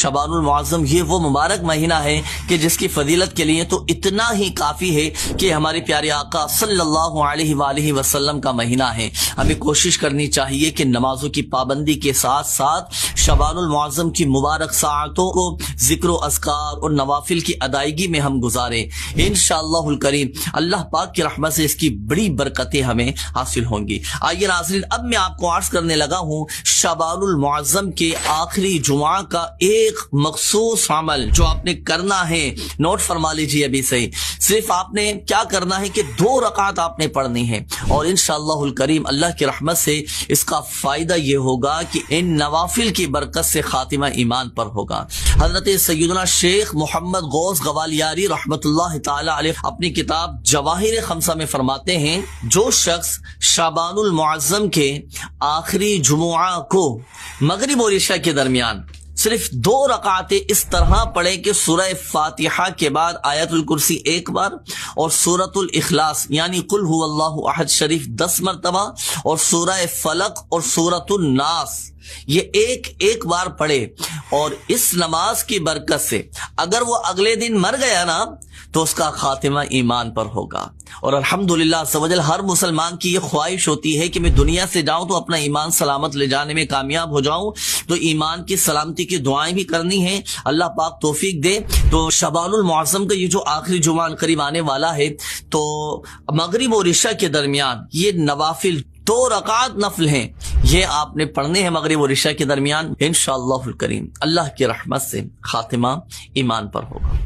شعبان المعظم یہ وہ مبارک مہینہ ہے کہ جس کی فضیلت کے لیے تو اتنا ہی کافی ہے کہ ہمارے پیارے آقا صلی اللہ علیہ وآلہ وسلم کا مہینہ ہے۔ ہمیں کوشش کرنی چاہیے کہ نمازوں کی پابندی کے ساتھ ساتھ شعبان المعظم کی مبارک ساعتوں کو ذکر و اذکار اور نوافل کی ادائیگی میں ہم گزاریں۔ انشاءاللہ الکریم اللہ پاک کی رحمت سے اس کی بڑی برکتیں ہمیں حاصل ہوں گی۔ آئیے ناظرین، اب میں آپ کو عرض کرنے لگا ہوں شعبان المعظم کے آخری جمعہ کا ایک مخصوص عمل جو آپ نے کرنا ہے۔ نوٹ فرما لیجیے ابھی سے، صرف آپ نے کیا کرنا ہے کہ 2 رکعت آپ نے پڑھنی ہے، اور انشاءاللہ الکریم اللہ کی رحمت سے اس کا فائدہ یہ ہوگا کہ ان نوافل کی برکت سے خاتمہ ایمان پر ہوگا۔ حضرت سیدنا شیخ محمد غوث گوالیاری رحمت اللہ تعالی علیہ اپنی کتاب جواہر خمسہ میں فرماتے ہیں، جو شخص شعبان المعظم کے آخری جمعہ کو مغرب اور عشاء کے درمیان صرف 2 رکعتیں اس طرح پڑھیں کہ سورہ فاتحہ کے بعد آیت الکرسی 1 بار اور سورۃ الاخلاص یعنی قل هو اللہ احد شریف 10 مرتبہ اور سورہ فلق اور سورۃ الناس یہ ایک بار پڑھے، اور اس نماز کی برکت سے اگر وہ اگلے دن مر گیا نا تو اس کا خاتمہ ایمان پر ہوگا۔ اور الحمدللہ سوجل ہر مسلمان کی یہ خواہش ہوتی ہے کہ میں دنیا سے جاؤں تو اپنا ایمان سلامت لے جانے میں کامیاب ہو جاؤں، تو ایمان کی سلامتی کی دعائیں بھی کرنی ہیں، اللہ پاک توفیق دے۔ تو شعبان المعظم کا یہ جو آخری جمعہ قریب آنے والا ہے، تو مغرب اور عشاء کے درمیان یہ نوافل 2 رکعت نفل ہیں، یہ آپ نے پڑھنے ہیں مغرب اور عشاء کے درمیان۔ انشاءاللہ الکریم اللہ کی رحمت سے خاتمہ ایمان پر ہوگا۔